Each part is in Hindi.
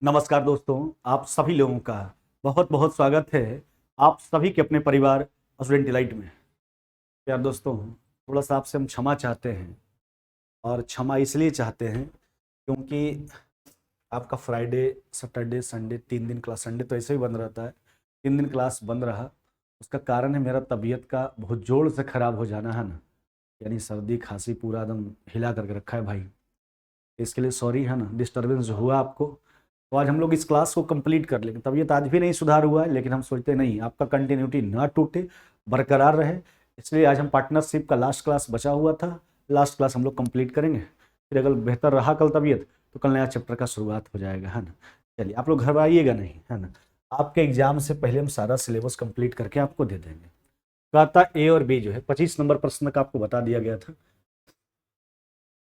नमस्कार दोस्तों, आप सभी लोगों का बहुत बहुत स्वागत है आप सभी के अपने परिवार स्टूडेंट डिलाइट में। प्यार दोस्तों, थोड़ा सा आपसे हम क्षमा चाहते हैं और क्षमा इसलिए चाहते हैं क्योंकि आपका फ्राइडे सैटरडे संडे 3 दिन क्लास, संडे तो ऐसे ही बंद रहता है, 3 दिन क्लास बंद रहा। उसका कारण है मेरा तबीयत का बहुत जोर से खराब हो जाना है ना, यानी सर्दी खांसी पूरा एकदम हिला करके रखा है भाई। इसके लिए सॉरी है ना, डिस्टर्बेंस जो हुआ आपको। तो आज हम लोग इस क्लास को कंप्लीट कर लेंगे। तबीयत आज भी नहीं सुधार हुआ है, लेकिन हम सोचते नहीं आपका कंटिन्यूटी ना टूटे, बरकरार रहे। इसलिए आज हम पार्टनरशिप का लास्ट क्लास बचा हुआ था, लास्ट क्लास हम लोग कंप्लीट करेंगे। फिर अगर बेहतर रहा कल तबीयत तो कल नया चैप्टर का शुरुआत हो जाएगा, है ना। चलिए, आप लोग घबराइएगा नहीं, है ना। आपके एग्जाम से पहले हम सारा सिलेबस कंप्लीट करके आपको दे देंगे। कहता ए और बी जो है 25 नंबर प्रश्न का आपको बता दिया गया था।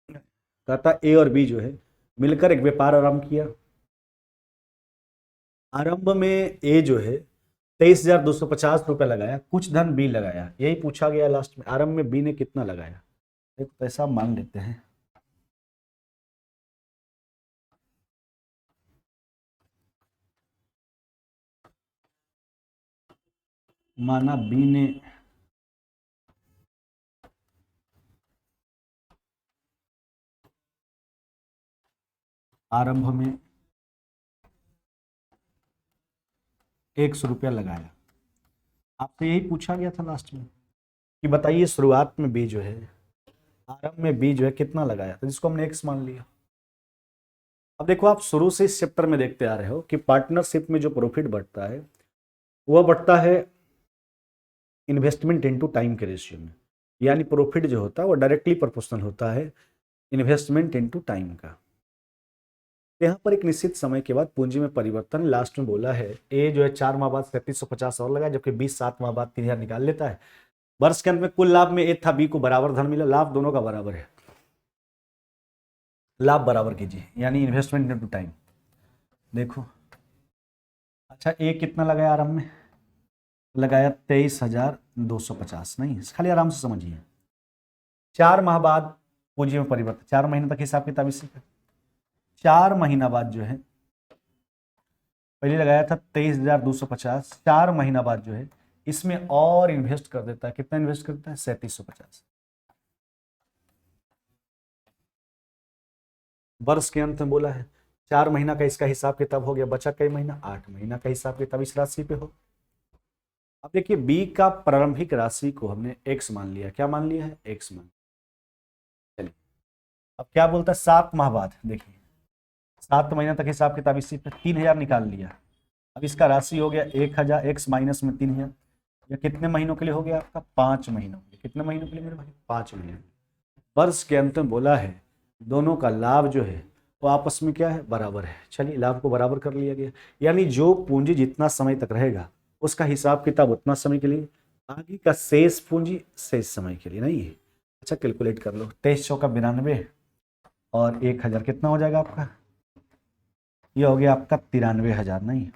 कहता ए और बी जो है मिलकर एक व्यापार आरंभ किया। आरंभ में ए जो है 23,250 रुपये लगाया, कुछ धन बी लगाया। यही पूछा गया लास्ट में, आरंभ में बी ने कितना लगाया। एक पैसा मान लेते हैं। माना बी ने आरंभ में 100 रुपया लगाया। आपसे यही पूछा गया था लास्ट में कि बताइए शुरुआत में बी जो है, आरंभ में बी जो है कितना लगाया, तो जिसको हमने एक्स मान लिया। अब देखो, आप शुरू से इस चैप्टर में देखते आ रहे हो कि पार्टनरशिप में जो प्रॉफिट बढ़ता है वह बढ़ता है इन्वेस्टमेंट इनटू टाइम के रेशियो में। यानी प्रॉफिट जो होता है वो डायरेक्टली प्रोपोर्शनल होता है इन्वेस्टमेंट इनटू टाइम का। यहाँ पर एक निश्चित समय के बाद पूंजी में परिवर्तन, लास्ट में बोला है ए जो है 4 माह बाद 3750 और लगा, जबकि 7 माह बाद 3000 निकाल लेता है। वर्ष के अंत में कुल लाभ में ए था, बी को बराबर धन मिला, लाभ दोनों का बराबर है। लाभ बराबर कीजिए, यानी इन्वेस्टमेंट इनटू टाइम। देखो, अच्छा ए कितना लगाया आरंभ में, लगाया 23,250। नहीं, खाली आराम से समझिए। 4 माह बाद पूंजी में परिवर्तन, 4 महीने तक हिसाब किताब इसी का। 4 महीना बाद जो है, पहले लगाया था 23,250, 4 महीना बाद जो है इसमें और इन्वेस्ट कर देता है। कितना इन्वेस्ट करता है? 3750। वर्ष के अंत में बोला है 4 महीना का इसका हिसाब किताब हो गया, बचा कई महीना? 8 महीना का हिसाब किताब इस राशि पे हो। अब देखिए, बी का प्रारंभिक राशि को हमने एक्स मान लिया। क्या मान लिया है? एक्स मान। चलिए, अब क्या बोलता है 7 माह बाद। देखिए, 7 महीना तक हिसाब किताब इसी पे, 3000 निकाल लिया। अब इसका राशि हो गया 1000, एक्स माइनस में 3000। यह कितने महीनों के लिए हो गया आपका? 5 महीनों के लिए। कितने महीनों के लिए मेरे भाई? 5 महीने। वर्ष के अंत में बोला है दोनों का लाभ जो है वो आपस में क्या है? बराबर है। चलिए, लाभ को बराबर कर लिया गया। यानी जो पूंजी जितना समय तक रहेगा उसका हिसाब किताब उतना समय के लिए, आगे का शेष पूंजी शेष समय के लिए नहीं है। अच्छा, कैलकुलेट कर लो। 23 चौका 92 और 1000 कितना हो जाएगा आपका? यह हो गया आपका 93,000। नहीं,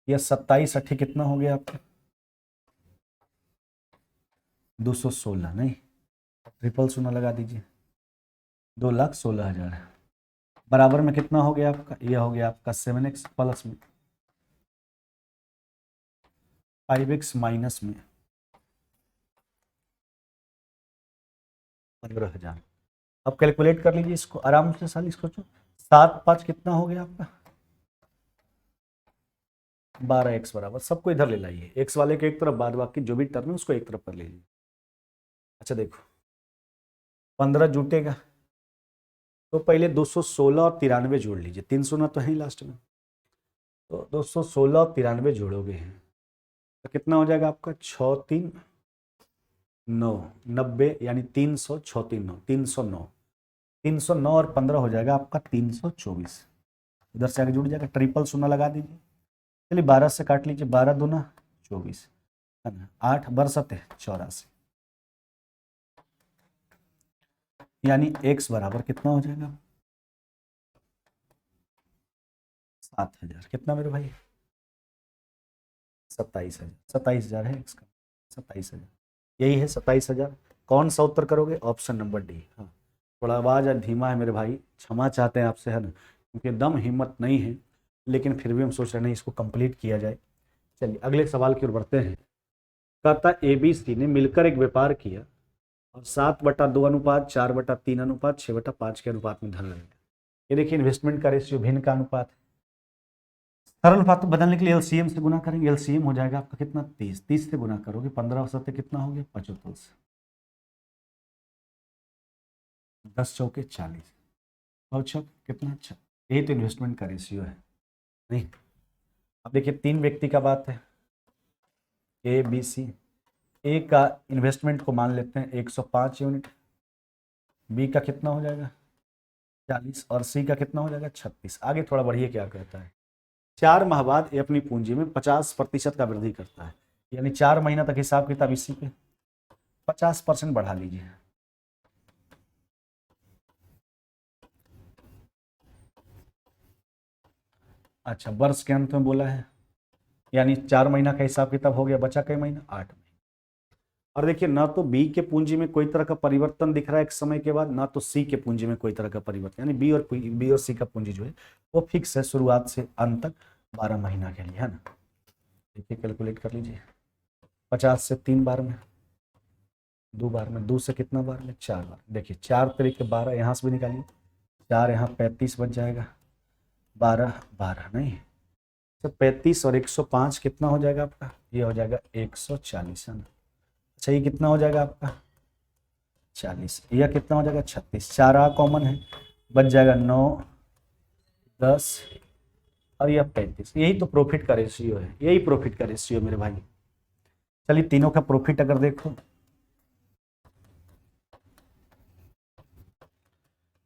यह 27 अट्ठी कितना हो गया आपका? 216। नहीं, ट्रिपल शून्य लगा दीजिए, 2,16,000। बराबर में कितना हो गया आपका? यह हो गया आपका 7x प्लस में 5x माइनस में 15,000। अब कैलकुलेट कर लीजिए इसको आराम से, साल इसको 7 5 कितना हो गया आपका? 12x बराबर, सबको इधर ले लाइए, एक्स वाले के एक तरफ, बाद बाकी जो भी टर्म है उसको एक तरफ कर लीजिए। अच्छा देखो, 15 जुटेगा तो पहले 216 और 93 जोड़ लीजिए, 3 शून्य तो है ही लास्ट में। तो 216 और 93 जोड़ोगे तो कितना हो जाएगा आपका? 6 3 9 90, यानी 300, 6 3 9 309। 309 और 15 हो जाएगा आपका 324। इधर से आगे जुड़ जाएगा, ट्रिपल शून्य लगा दीजिए। चलिए 12 से काट लीजिए, 12 दूना 24, है ना। 8 बरसते 84, यानी x बराबर कितना हो जाएगा? 7,000। कितना मेरे भाई? 27,000। 27,000 है x का, 27,000। यही है 27,000। कौन सा उत्तर करोगे? Option number D. हाँ, थोड़ा आवाज धीमा है मेरे भाई, क्षमा चाहते हैं आपसे, है ना। क्योंकि दम हिम्मत नहीं है, लेकिन फिर भी हम सोच रहे हैं नहीं इसको कंप्लीट किया जाए। चलिए अगले सवाल की ओर बढ़ते हैं। कहता ABC ने मिलकर एक व्यापार किया और 7/2 अनुपात, 4/3 अनुपात, 6/5 के अनुपात में धन लगाया। ये देखिए इन्वेस्टमेंट का रेशियो भिन्न का अनुपात है। सरल अनुपात बदलने के लिए LCM से गुना करेंगे। LCM हो जाएगा आपका कितना 30, 30 से गुना करोगे 15 सत्ते कितना हो गया 75, 10 चौके 40 और छक कितना 6। यही तो इन्वेस्टमेंट का रेशियो है नहीं। अब देखिए 3 व्यक्ति का बात है ABC। ए का इन्वेस्टमेंट को मान लेते हैं 105 यूनिट, बी का कितना हो जाएगा 40 और सी का कितना हो जाएगा 36। आगे थोड़ा बढ़िए क्या कहता है, 4 माह बाद ये अपनी पूंजी में 50% का वृद्धि करता है, यानी 4 महीना तक हिसाब किताब इसी पे 50% बढ़ा लीजिए। अच्छा वर्ष के अंत में बोला है, यानी 4 महीना का हिसाब किताब हो गया, बचा कई महीना 8 महीना। और देखिए ना तो बी के पूंजी में कोई तरह का परिवर्तन दिख रहा है एक समय के बाद, ना तो सी के पूंजी में कोई तरह का परिवर्तन, यानी बी और सी का पूंजी जो है वो फिक्स है शुरुआत से अंत तक 12 महीना के लिए, है ना। देखिए कैलकुलेट कर लीजिए, 50 से 3 बार में, 2 बार में, 2 से कितना बार में 4 बार। देखिए 4 तरीके 12, यहाँ से भी निकालिए 4 यहाँ 35 बच जाएगा, 12 12 नहीं तो 35 और 105 कितना हो जाएगा आपका, ये हो जाएगा 140, है ना। अच्छा ये कितना हो जाएगा आपका 40, यह कितना हो जाएगा 36, 4 कॉमन है बच जाएगा 9 10 और यह 35। यही तो प्रॉफिट का रेशियो है, यही प्रॉफिट का रेशियो मेरे भाई। चलिए तीनों का प्रॉफिट अगर देखो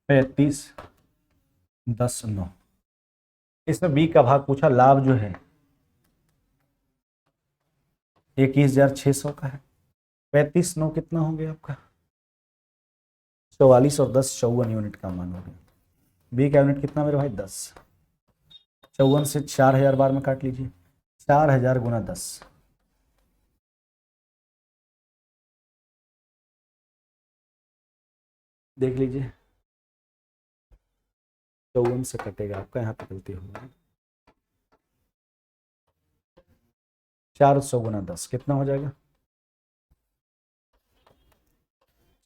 35 10 9, इसमें बी का भाग पूछा, लाभ जो है 21,600 का है, 35 9 कितना हो गया आपका 44 और 10 54 यूनिट का मान हो गया। बी का यूनिट कितना मेरे भाई 10, 54 से 4000 बार में काट लीजिए, 4000 गुना 10, देख लीजिए 54 से कटेगा आपका, यहाँ पे गलती होगी, 400 गुना 10 कितना हो जाएगा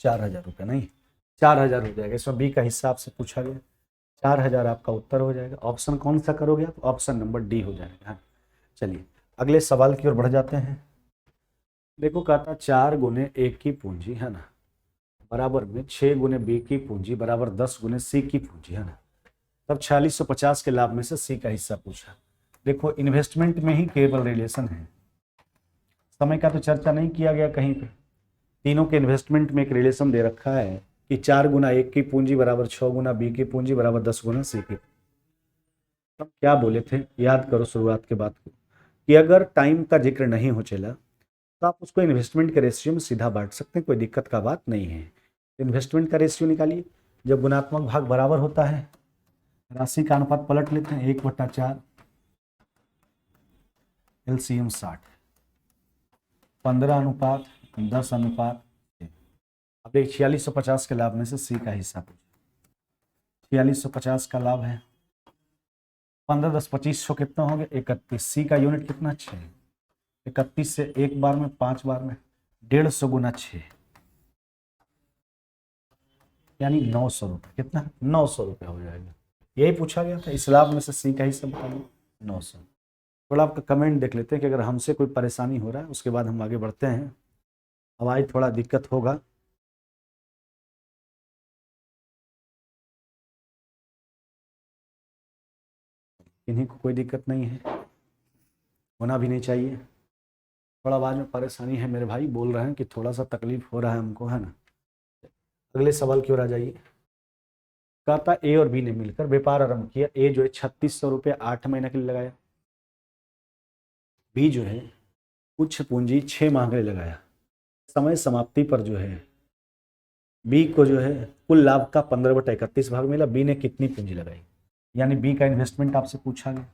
4000 रुपये, नहीं 4000 हो जाएगा। इसमें बी का हिसाब से पूछा गया, 4000 आपका उत्तर हो जाएगा। ऑप्शन कौन सा करोगे आप, ऑप्शन नंबर डी हो जाएगा। हाँ चलिए अगले सवाल की ओर बढ़ जाते हैं। देखो कहता 4 गुने ए की पूंजी, है ना, बराबर में 6 गुने बी की पूंजी बराबर 10 गुने सी की पूंजी, है ना। तब 4650 के लाभ में से सी का हिस्सा पूछा। देखो इन्वेस्टमेंट में ही केवल रिलेशन है, समय का तो चर्चा नहीं किया गया कहीं पे। तीनों के इन्वेस्टमेंट में एक रिलेशन दे रखा है कि 4 गुना ए की पूंजी बराबर 6 गुना बी की पूंजी बराबर 10 गुना सी की। तब क्या बोले थे, याद करो शुरुआत के बात को, कि अगर टाइम का जिक्र नहीं हो चला तो आप उसको इन्वेस्टमेंट के रेशियो में सीधा बांट सकते हैं, कोई दिक्कत का बात नहीं है। इन्वेस्टमेंट का रेशियो निकालिए, जब गुणात्मक भाग बराबर होता है राशि का अनुपात पलट लेते हैं, 1/4 LCM 60, 15 अनुपात 10 अनुपात। अब देखिए 4650 के लाभ में से सी का हिस्सा पूछा, 4650 का लाभ है 15 10 2500 कितना हो गया 31, सी का यूनिट कितना 6, 31 से 1 बार में 5 बार में 150 गुना 6 यानी 900 रुपये, कितना 900 रुपये हो जाएगा। यही पूछा गया था, इस लाभ में से सी का हिस्सा बताइए 900। थोड़ा आपका कमेंट देख लेते हैं कि अगर हमसे कोई परेशानी हो रहा है, उसके बाद हम आगे बढ़ते हैं। अब आज थोड़ा दिक्कत होगा, इन्हीं को कोई दिक्कत नहीं है, होना भी नहीं चाहिए। थोड़ा आवाज में परेशानी है मेरे भाई, बोल रहे हैं कि थोड़ा सा तकलीफ हो रहा है हमको, है ना। अगले सवाल की ओर आ जाइए। कहता ए और बी ने मिलकर व्यापार आरंभ किया। ए जो है 3600 रुपये 8 महीने के लिए लगाया, बी जो है कुछ पूंजी 6 माह के लिए लगाया। समय समाप्ति पर जो है बी को जो है कुल लाभ का 15/31 भाग मिला। बी ने कितनी पूंजी लगाई, यानी बी का इन्वेस्टमेंट आपसे पूछा गया।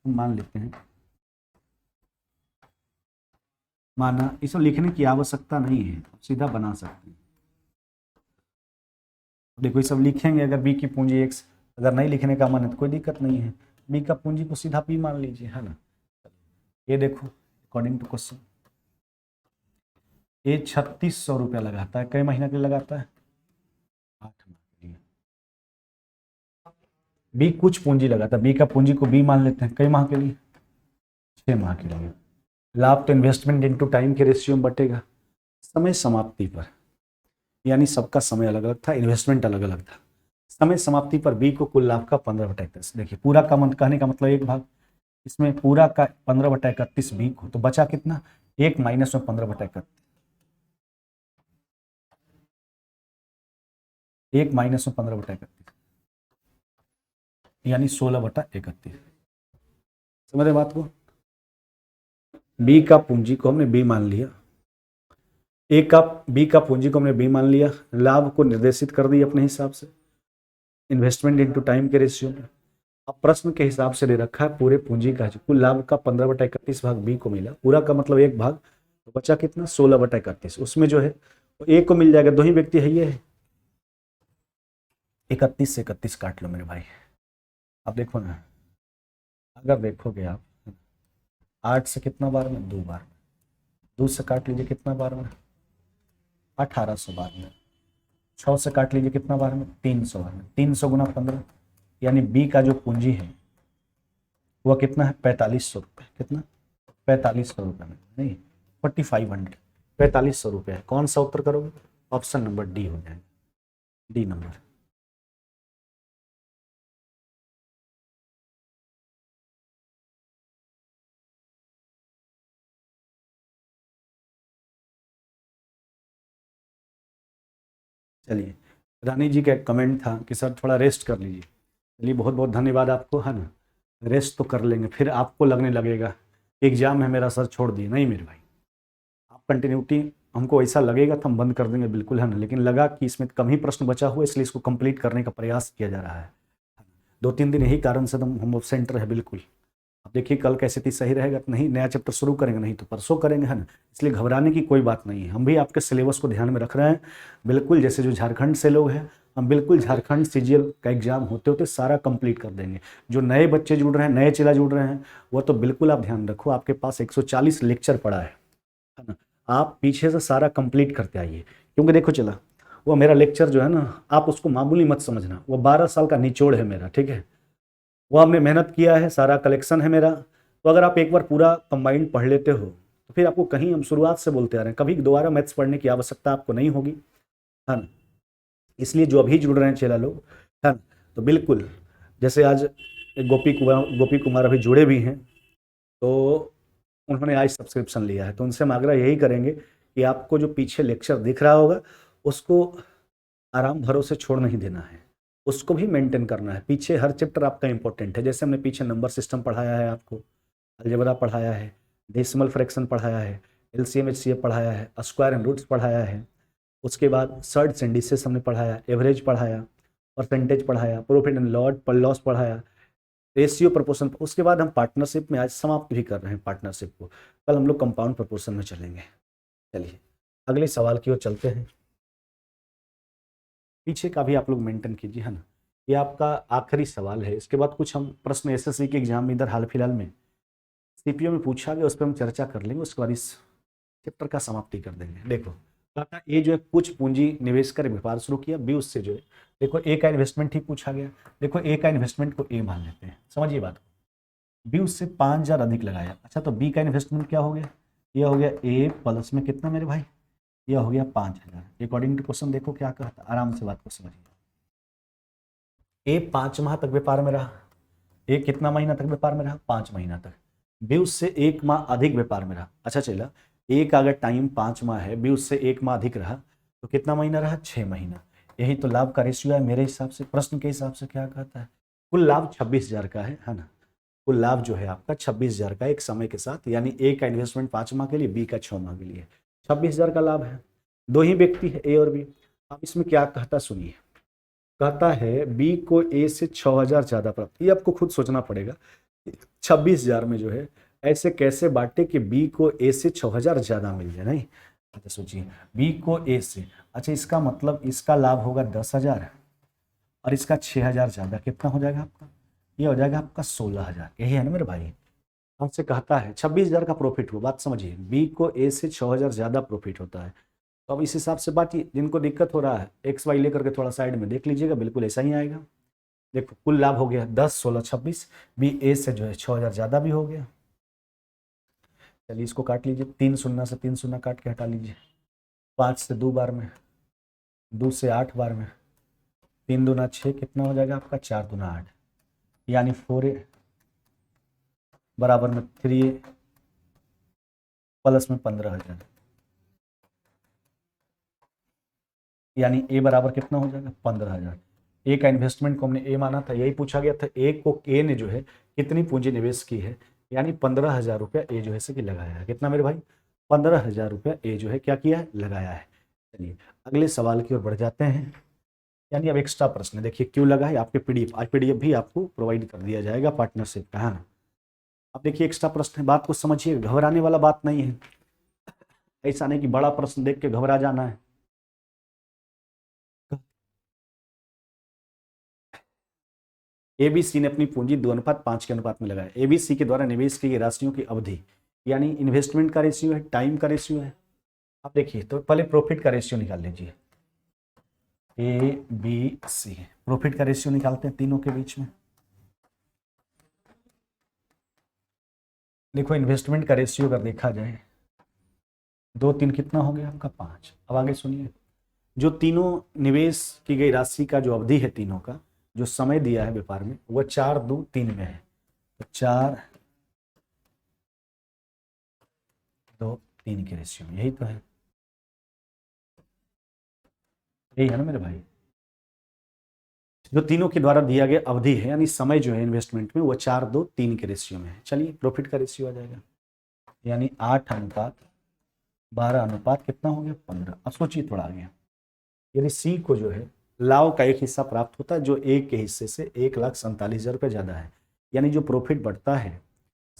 मान लेते हैं, माना इसमें लिखने की आवश्यकता नहीं है, सीधा बना सकते हैं। देखो ये सब लिखेंगे, अगर बी की पूंजी 1 अगर नहीं लिखने का मन है तो कोई दिक्कत नहीं है, बी का पूंजी को सीधा पी मान लीजिए, है ना। ये देखो अकॉर्डिंग टू क्वेश्चन ये 3600 रुपया लगाता है, कई महीना के लिए लगाता है, 8 माह के लिए। बी कुछ पूंजी लगाता है, बी का पूंजी को बी मान लेते हैं, कई माह के लिए, 6 माह के लिए। लाभ तो इन्वेस्टमेंट इनटू टाइम के रेशियो में बटेगा समय समाप्ति पर, यानी सबका समय अलग अलग था, इन्वेस्टमेंट अलग अलग था। समय समाप्ति पर बी को कुल लाभ का 15/31, देखिए पूरा का कहने का मतलब एक भाग, इसमें पूरा का 15/31 बी को, तो बचा कितना, 1 माइनस में 15/31, 1 माइनस में 15/31 यानी 16/31। समझ रहे बात को। बी का पूंजी को हमने बी मान लिया, ए का बी का पूंजी को हमने बी मान लिया, लाभ को निर्देशित कर दिया अपने हिसाब से इन्वेस्टमेंट इनटू टाइम के रेशियो में। अब प्रश्न के हिसाब से दे रखा है पूरे पूंजी का कुल लाभ का 15/31 भाग बी को मिला, पूरा का मतलब एक भाग, तो बचा कितना 16/31। उसमें जो है वो ए को मिल जाएगा, दो ही व्यक्ति है, ये है 31 से 31 काट लो मेरे भाई। अब देखो ना, अगर देखोगे आप 8 से कितना बार में, 2 बार, 2 से काट लीजिए कितना बार में, 1800 बार में, 6 से काट लीजिए कितना बार में, 300 बार में, 300 गुना 15, यानी बी का जो पूंजी है वह कितना है, 4500 रुपये, कितना 4500 रुपये में, नहीं 4500, 4500 रुपये है। कौन सा उत्तर करोगे, ऑप्शन नंबर डी हो जाएगा, डी नंबर। चलिए, रानी जी का एक कमेंट था कि सर थोड़ा रेस्ट कर लीजिए, चलिए बहुत बहुत धन्यवाद आपको, है ना। रेस्ट तो कर लेंगे, फिर आपको लगने लगेगा एग्जाम है मेरा सर छोड़ दिए, नहीं मेरे भाई, आप कंटिन्यूटी, हमको ऐसा लगेगा तो हम बंद कर देंगे बिल्कुल, है ना, लेकिन लगा कि इसमें कम ही प्रश्न बचा हुआ, इसलिए इसको कंप्लीट करने का प्रयास किया जा रहा है। 2-3 दिन यही कारण से हम एब्सेंट रहे बिल्कुल। अब देखिए कल कैसे थी, सही रहेगा तो नहीं, नया चैप्टर शुरू करेंगे, नहीं तो परसों करेंगे, है ना। इसलिए घबराने की कोई बात नहीं है, हम भी आपके सिलेबस को ध्यान में रख रहे हैं बिल्कुल, जैसे जो झारखंड से लोग हैं, हम बिल्कुल झारखंड सीजीएल का एग्जाम होते होते सारा कंप्लीट कर देंगे। जो नए बच्चे जुड़ रहे हैं, नए चेला जुड़ रहे हैं, वो तो बिल्कुल आप ध्यान रखो, आपके पास 140 लेक्चर पड़ा है ना, आप पीछे से सारा कंप्लीट करते आइए। क्योंकि देखो चला, वो मेरा लेक्चर जो है ना, आप उसको मामूली मत समझना, वो 12 साल का निचोड़ है मेरा, ठीक है। वो हमने मेहनत किया है, सारा कलेक्शन है मेरा, तो अगर आप एक बार पूरा कंबाइंड पढ़ लेते हो तो फिर आपको कहीं, हम शुरुआत से बोलते आ रहे हैं, कभी दोबारा मैथ्स पढ़ने की आवश्यकता आपको नहीं होगी, है ना। इसलिए जो अभी जुड़ रहे हैं चेला लोग, है ना, तो बिल्कुल जैसे आज गोपी कुमार अभी जुड़े भी हैं, तो उन्होंने आज सब्सक्रिप्शन लिया है, तो उनसे हम आग्रह यही करेंगे कि आपको जो पीछे लेक्चर दिख रहा होगा उसको आराम भरोसे छोड़ नहीं देना है, उसको भी मेंटेन करना है। पीछे हर चैप्टर आपका इंपॉर्टेंट है, जैसे हमने पीछे नंबर सिस्टम पढ़ाया है आपको, अलजेब्रा पढ़ाया है, डेसिमल फ्रैक्शन पढ़ाया है, एलसीएम एचसीएफ पढ़ाया है, स्क्वायर एंड रूट्स पढ़ाया है, उसके बाद सर्ट्स इंडिसेस हमने पढ़ाया, एवरेज पढ़ाया, परसेंटेज पढ़ाया, प्रॉफिट एंड लॉस पढ़ाया, रेशियो प्रपोर्शन। उसके बाद हम पार्टनरशिप में आज समाप्त भी कर रहे हैं पार्टनरशिप को, कल हम लोग कंपाउंड प्रपोर्शन में चलेंगे। चलिए अगले सवाल की ओर चलते हैं, पीछे का भी आप लोग मेंटेन कीजिए, है ना। ये आपका आखिरी सवाल है, इसके बाद कुछ हम प्रश्न एसएससी के एग्जाम में इधर हाल फिलहाल में सीपीओ में पूछा गया, उस पर हम चर्चा कर लेंगे, उसके बाद इस चैप्टर का समाप्ति कर देंगे। देखो ये जो है कुछ पूंजी निवेश कर व्यापार शुरू किया, बी उससे जो है, देखो ए का इन्वेस्टमेंट ही पूछा गया, देखो ए का इन्वेस्टमेंट को ए मान लेते हैं, समझिए बात को, बी उससे 5000 अधिक लगाया, अच्छा तो बी का इन्वेस्टमेंट क्या हो गया, यह हो गया ए प्लस में कितना मेरे भाई, यह हो गया 5000। अकॉर्डिंग टू क्वेश्चन देखो क्या कहता, आराम से बात को समझिए। ए 5 माह तक व्यापार में रहा, ए कितना महीना तक व्यापार में रहा, 5 महीना तक, बी उससे 1 माह अधिक व्यापार में रहा, अच्छा चला ए का अगर टाइम 5 माह है, बी उससे 1 माह अधिक रहा, तो कितना महीना रहा, 6 महीना। यही तो लाभ का रेशियो है मेरे हिसाब से, प्रश्न के हिसाब से क्या कहता है, कुल लाभ 26,000 का है ना, कुल लाभ जो है आपका 26,000 का एक समय के साथ, यानी ए का इन्वेस्टमेंट 5 माह के लिए, बी का 6 माह के लिए, 26,000 का लाभ है, दो ही व्यक्ति है ए और बी। अब इसमें क्या कहता सुनिए, कहता है बी को ए से 6,000 ज्यादा प्राप्त, ये आपको खुद सोचना पड़ेगा 26,000 में जो है ऐसे कैसे बांटे कि बी को ए से 6,000 ज्यादा मिल जाए, नहीं। अच्छा सोचिए बी को ए से, अच्छा इसका मतलब इसका लाभ होगा 10,000 और इसका 6,000 ज़्यादा, कितना हो जाएगा आपका? ये हो जाएगा आपका 16,000। यही है ना मेरे भाई। हमसे कहता है 26,000 का प्रॉफिट हुआ, बात समझिए, बी को ए से 6,000 ज़्यादा प्रॉफिट होता है। तो अब इस हिसाब से बाकी जिनको दिक्कत हो रहा है एक्स वाई लेकर के थोड़ा साइड में देख लीजिएगा, बिल्कुल ऐसा ही आएगा। देखो कुल लाभ हो गया 10, 16, 26, बी ए से जो है 6,000 ज़्यादा भी हो गया। चलिए इसको काट लीजिए, 3 शून्य से 3 शून्य काट के हटा लीजिए, 5 से 2 बार में, 2 से 8 बार में, 3 दूना 6, कितना हो जाएगा आपका? 4 दूना 8, यानी 4A बराबर में 3A प्लस में 15,000, यानी ए बराबर कितना हो जाएगा? 15,000। ए का इन्वेस्टमेंट को हमने ए माना था, यही पूछा गया था, ए को ए ने जो है कितनी पूंजी निवेश की है, यानी 15,000 रुपया ए जो है से कि लगाया है। कितना मेरे भाई? 15,000 रुपया ए जो है क्या किया है? लगाया है। चलिए अगले सवाल की ओर बढ़ जाते हैं। यानी अब एक्स्ट्रा प्रश्न है, देखिए क्यों लगा है आपके पीडीएफ, आज पीडीएफ भी आपको प्रोवाइड कर दिया जाएगा पार्टनरशिप का, है ना। अब देखिए एक्स्ट्रा प्रश्न है, बात को समझिए, घबराने वाला बात नहीं है, ऐसा नहीं कि बड़ा प्रश्न देख के घबरा जाना है। एबीसी ने अपनी पूंजी 2:5 के अनुपात में लगाया। एबीसी के द्वारा निवेश की गई राशियों की अवधि, यानी इन्वेस्टमेंट का रेशियो है, टाइम का रेशियो है। अब देखिए तो पहले प्रॉफिट का रेशियो निकाल लीजिए, ए बी सी, प्रॉफिट का रेशियो निकालते हैं तीनों के बीच में। देखो इन्वेस्टमेंट का रेशियो अगर देखा जाए 2, 3 कितना हो गया आपका? 5। अब आगे सुनिए, जो तीनों निवेश की गई राशि का जो अवधि है, तीनों का जो समय दिया है व्यापार में, वह 4, 2, 3 में है। तो 4, 2, 3 के रेशियो में, यही तो है, यही है ना मेरे भाई। जो तीनों के द्वारा दिया गया अवधि है, यानी समय जो है इन्वेस्टमेंट में, वो 4, 2, 3 के रेशियो में है। चलिए प्रॉफिट का रेशियो आ जाएगा, यानी 8:12 अनुपात कितना हो गया? 15। अब सोचिए थोड़ा आगे, यदि सी को जो है लाभ का एक हिस्सा प्राप्त होता है जो ए के हिस्से से 1,47,000 रुपये ज़्यादा है, यानी जो प्रॉफिट बढ़ता है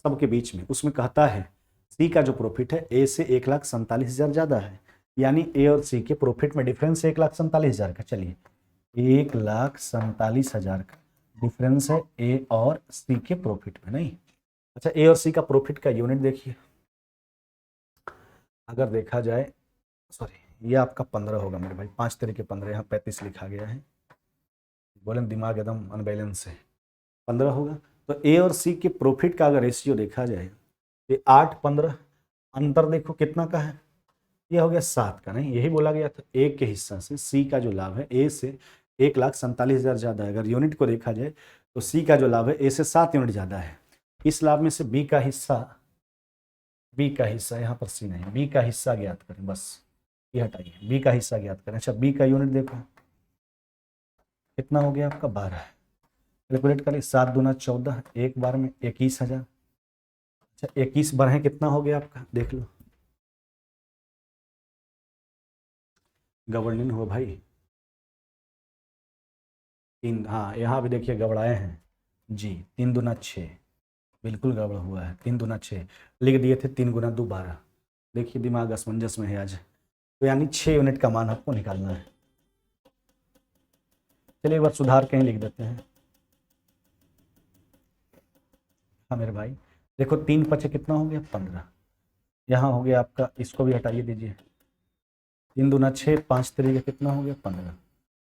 सबके बीच में, उसमें कहता है सी का जो प्रॉफिट है ए से 1,47,000 ज़्यादा है, यानी ए और सी के प्रॉफिट में डिफरेंस 1,47,000 का। चलिए 1,47,000 का डिफरेंस है ए और सी के प्रॉफिट में, नहीं। अच्छा ए और सी का प्रॉफिट का यूनिट देखिए, अगर देखा जाए, सॉरी ये आपका 15 होगा मेरे भाई, 5 तरीके 15, यहाँ 35 लिखा गया है, बोले दिमाग एकदम अनबैलेंस है, 15 होगा। तो ए और सी के प्रॉफिट का अगर रेशियो देखा जाए तो 8, 15, अंतर देखो कितना का है, ये हो गया 7 का, नहीं यही बोला गया था, ए के हिस्सा से सी का जो लाभ है ए से 1,47,000 ज़्यादा है। अगर यूनिट को देखा जाए तो सी का जो लाभ है ए से 7 यूनिट ज़्यादा है। इस लाभ में से बी का हिस्सा, यहाँ पर सी नहीं, बी का हिस्सा ज्ञात करें, बस ये हटाइए, बी का हिस्सा ज्ञात करें। अच्छा बी का यूनिट देखो कितना हो गया आपका? 12। कैलकुलेट करें, 7 दूना 14, एक बार में 21,000। अच्छा 21 बार है कितना हो गया आपका? देख लो, गवर्निंग हो भाई, 3, हाँ यहाँ भी देखिए गबड़ाए हैं जी, 3 दूना 6, बिल्कुल गड़बड़ हुआ है, 3 दूना 6 लिख दिए थे, 3 गुना 2 12। देखिए दिमाग असमंजस में है आज, तो यानी 6 यूनिट का मान आपको निकालना है। चलिए एक बार सुधार कहीं लिख देते हैं, हाँ मेरे भाई देखो 3 5 कितना हो गया? 15। यहाँ हो गया आपका, इसको भी हटाइए दीजिए, 3 दूना 6, 5 तरीके कितना हो गया? 15।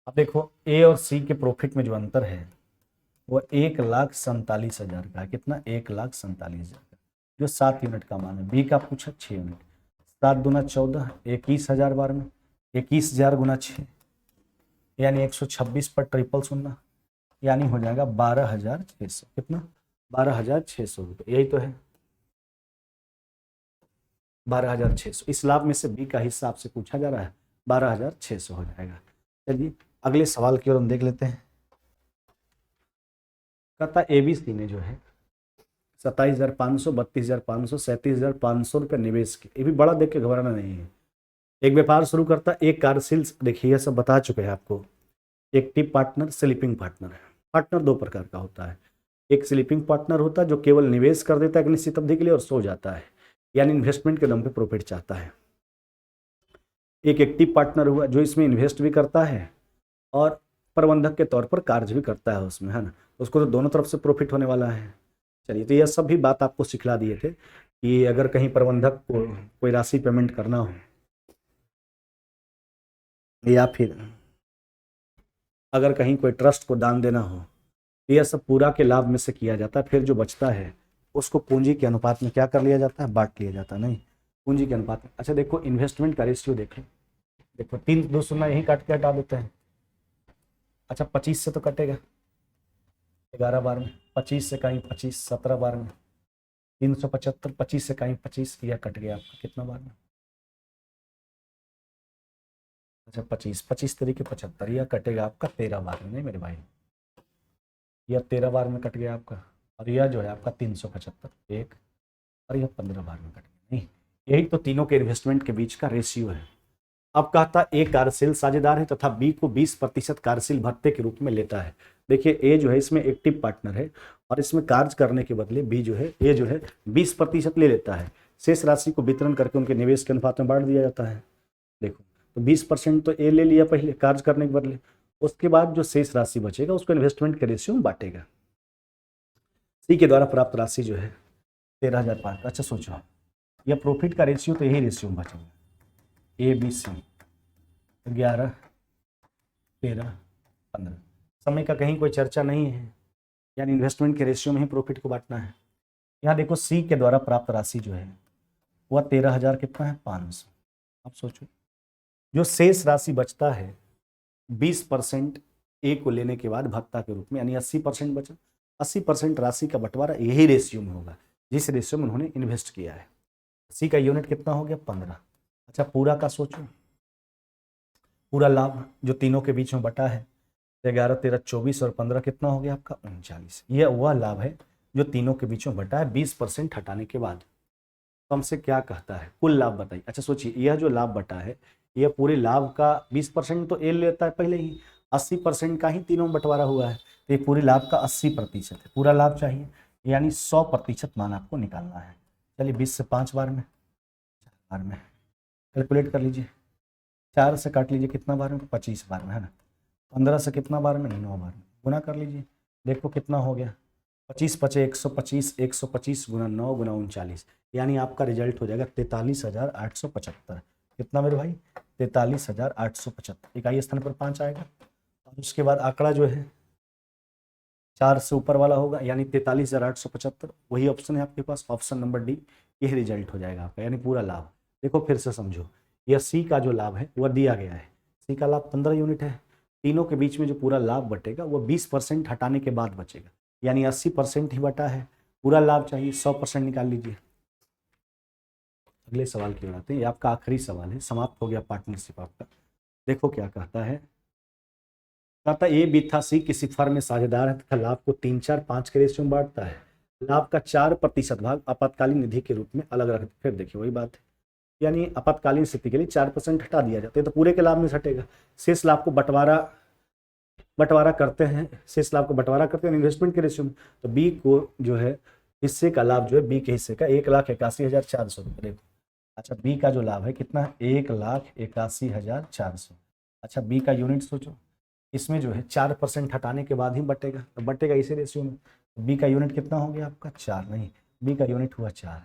अब देखो ए और सी के प्रॉफिट में जो अंतर है वो 1,47,000 का है। कितना? 1,47,000 का, जो 7 यूनिट का मान है। बी का पूछा 6 यूनिट, 7 दूना 14, 21,000 बार में 21,000 गुना 6, यानी 126 पर ट्रिपल सुनना, यानी हो जाएगा 12,600। कितना? 12,600 रुपये, यही तो है 12,600। इस लाभ में से बी का हिस्सा आपसे पूछा जा रहा है, 12,600 हो जाएगा। चलिए अगले सवाल की ओर हम देख लेते हैं। कहता एबीसी ने जो है 27,500, 32,500, 37,500 रुपये निवेश किए। ये भी बड़ा देख के घबराना नहीं है। एक व्यापार शुरू करता, एक कार्यशील, देखिए ये सब बता चुके हैं आपको, active partner, sleeping partner. Partner 2 प्रकार का होता है, एक स्लीपिंग पार्टनर होता है जो केवल निवेश कर देता है एक निश्चित अवधि के लिए और सो जाता है, यानी इन्वेस्टमेंट के दम पे प्रॉफिट चाहता है। एक एक्टिव पार्टनर हुआ जो इसमें इन्वेस्ट भी करता है और प्रबंधक के तौर पर कार्य भी करता है उसमें, है ना। उसको तो दोनों तरफ से प्रॉफिट होने वाला है। चलिए, तो यह सब भी बात आपको सिखला दिए थे कि अगर कहीं प्रबंधक को कोई राशि पेमेंट करना हो या फिर अगर कहीं कोई ट्रस्ट को दान देना हो, तो यह सब पूरा के लाभ में से किया जाता है। फिर जो बचता है उसको पूंजी के अनुपात में क्या कर लिया जाता है, बांट लिया जाता है। नहीं, पूंजी के अनुपात में। अच्छा देखो, इन्वेस्टमेंट का रेशियो देखो, देखो 3 2 शून्य यही काट के हटा देते हैं। अच्छा 25 से तो कटेगा 11 बार में, 25 से कहीं 25 17 बार में, 375, 25 से कहीं 25, यह कट गया आपका कितना बार में। अच्छा 25 25 तरीके 75, यह कटेगा आपका 13 बार में। नहीं मेरे भाई, यह 13 बार में कट गया आपका। और यह जो है आपका 375 एक, और यह 15 बार में कट गया। नहीं, यही तो तीनों के इन्वेस्टमेंट के बीच का रेशियो है। अब कहता ए कार्यशील साझेदार है तथा बी को 20% कार्यशील भत्ते के रूप में लेता है। देखिए ए जो है इसमें एक्टिव पार्टनर है और इसमें कार्य करने के बदले बी जो है, ए जो है 20% ले लेता है। शेष राशि को वितरण करके उनके निवेश के अनुपात में बांट दिया जाता है। देखो, तो 20% तो ए ले लिया पहले कार्य करने के बदले, उसके बाद जो शेष राशि बचेगा उसको इन्वेस्टमेंट के रेशियो में बांटेगा। सी के द्वारा प्राप्त राशि जो है 13,500। अच्छा सोचो, यह प्रॉफिट का रेशियो तो यही रेशियो में बचेगा, ए बी सी 11 13 15। समय का कहीं कोई चर्चा नहीं है, यानी इन्वेस्टमेंट के रेशियो में ही प्रॉफिट को बांटना है। यहाँ देखो सी के द्वारा प्राप्त राशि जो है वह 13,000 कितना है, 500। अब सोचो, जो शेष राशि बचता है 20% ए को लेने के बाद भत्ता के रूप में, यानी 80% बचा। 80% राशि का बंटवारा यही रेशियो में होगा जिस रेशियो में उन्होंने इन्वेस्ट किया है। सी का यूनिट कितना हो गया, 15। अच्छा पूरा का सोचो, पूरा लाभ जो तीनों के बीच में बटा है 11 13 24 और 15 कितना हो गया आपका 39। यह वह लाभ है जो तीनों के बीच में बटा है 20% हटाने के बाद। तो हमसे क्या कहता है, कुल लाभ बताइए। अच्छा सोचिए, यह जो लाभ बटा है यह पूरे लाभ का 20% तो ए लेता है पहले ही, 80% का ही तीनों में बंटवारा हुआ है, तो ये पूरे लाभ का 80% है। पूरा लाभ चाहिए, यानी 100% मान आपको निकालना है। चलिए 20 से 5 बार में, 4 बार में कैलकुलेट कर लीजिए। 4 से काट लीजिए कितना बार में, 25 बार में, है ना। 15 से कितना बार में, 9 बार में। गुना कर लीजिए, देखो कितना हो गया, 25 पचे 125, 125 गुना 9 गुना 39, यानी आपका रिजल्ट हो जाएगा 43,875। कितना मेरे भाई, 43,875। इकाई स्थान पर 5 आएगा और उसके बाद आंकड़ा जो है 4 से ऊपर वाला होगा, यानी 43,875। वही ऑप्शन है आपके पास, ऑप्शन नंबर डी, यही रिजल्ट हो जाएगा आपका, यानी पूरा लाभ। देखो फिर से समझो, यह सी का जो लाभ है वह दिया गया है, सी का लाभ 15 यूनिट है। तीनों के बीच में जो पूरा लाभ बटेगा वह 20% हटाने के बाद बचेगा, यानी 80% ही बटा है। पूरा लाभ चाहिए, 100% निकाल लीजिए। अगले सवाल की ओर आते हैं, ये आपका आखिरी सवाल है, समाप्त हो गया पार्टनरशिप आपका। देखो क्या कहता है, कहता ए बी था सी किसी फर्म में साझेदार है तथा लाभ को 3 4 5 के रेशियो में बांटता है। लाभ का 4% भाग आपातकालीन निधि के रूप में अलग रख। फिर देखिए वही बात है, यानी आपातकालीन स्थिति के लिए 4% हटा दिया जाता है, तो पूरे के लाभ में से हटेगा। शेष लाभ को बंटवारा करते हैं, शेष लाभ को बंटवारा करते हैं इन्वेस्टमेंट के रेशियो में। तो बी को जो है हिस्से का लाभ जो है, बी के हिस्से का 1,81,400 रुपये। देखो अच्छा, बी का जो लाभ है कितना, 1,81,400। अच्छा बी का यूनिट सोचो, इसमें जो है 4% हटाने के बाद ही बटेगा, तो बटेगा इसी रेशियो में। बी का यूनिट कितना हो गया आपका, 4। नहीं, बी का यूनिट हुआ 4।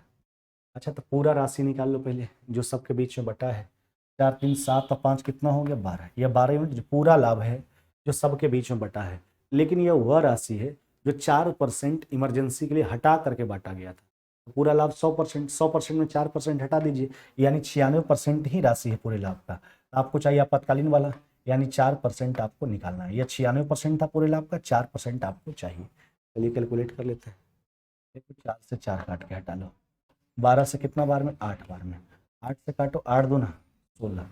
अच्छा तो पूरा राशि निकाल लो पहले, जो सबके बीच में बटा है। 4 3 7 और 5 कितना हो गया, 12। यह 12 यूनिट जो पूरा लाभ है जो सबके बीच में बटा है, लेकिन यह वह राशि है जो 4% इमरजेंसी के लिए हटा करके बांटा गया था। तो पूरा लाभ 100%, 100% में 4% हटा दीजिए, यानी 96% ही राशि है पूरे लाभ का। आपको चाहिए आपातकालीन वाला, यानी 4% आपको निकालना है। यह 96% था पूरे लाभ का, 4% आपको चाहिए। चलिए कैलकुलेट कर लेते हैं। देखो 4 से 4 काट के हटा लो, 12 से कितना बार में, 8 बार में। 8 से काटो, 8 दूना 16,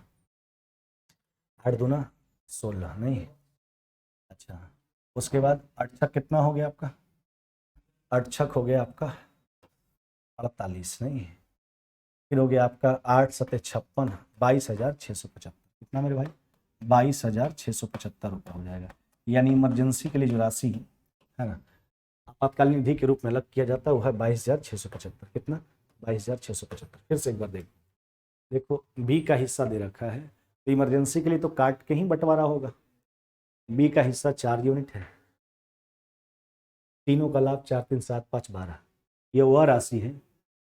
8 दूना 16। नहीं अच्छा, उसके बाद 8 छक कितना हो गया आपका, 8 छक हो गया आपका 48। नहीं, फिर हो गया आपका 8 सते 56, 22,675। कितना मेरे भाई, 22,675 रुपये हो जाएगा। यानी इमरजेंसी के लिए जो राशि है ना, आपातकालीन निधि के रूप में अलग किया जाता है, वो है 22,675। कितना, 22,675। फिर से एक बार देखो बी का हिस्सा दे रखा है, तो इमरजेंसी के लिए तो काट के ही बंटवारा होगा, बी का हिस्सा 4 यूनिट है। तीनों का लाभ 4 3 7 5 12। ये वह राशि है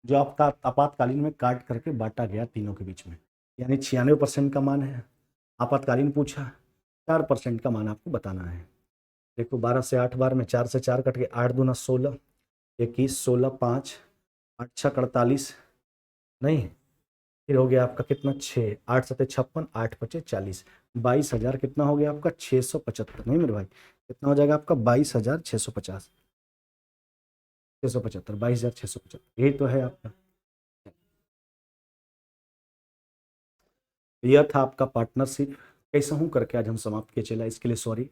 जो आपका आपातकालीन में काट करके बांटा गया तीनों के बीच में, यानी 96% का मान है। आपातकालीन पूछा, 4% का मान आपको बताना है। देखो 12 से 8 बार में 4 से 4 कट के 8 दूना 16, 21 16 5 8 6 48, नहीं फिर हो गया आपका कितना 6, 8 7 56, 8 5 40, 22,000 कितना हो गया आपका 675, नहीं मेरे भाई कितना हो जाएगा आपका 22,650, 675, 22,675, यही तो है आपका। यह था आपका पार्टनरशिप। कैसा हूँ करके आज हम समाप्त किए चला, इसके लिए सॉरी।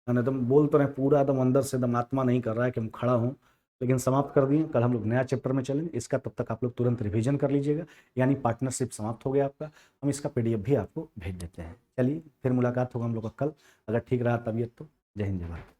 मैंने एकदम बोल तो रहे पूरा एकदम अंदर से एकदम आत्मा नहीं कर रहा है कि हम खड़ा हूँ, लेकिन समाप्त कर दिए। कल हम लोग नया चैप्टर में चलेंगे, इसका तब तक आप लोग तुरंत रिवीजन कर लीजिएगा। यानी पार्टनरशिप समाप्त हो गया आपका। हम इसका पीडीएफ भी आपको भेज देते हैं। चलिए फिर मुलाकात होगा हम लोग का कल, अगर ठीक रहा तबीयत तो। जय हिंद जय भारत।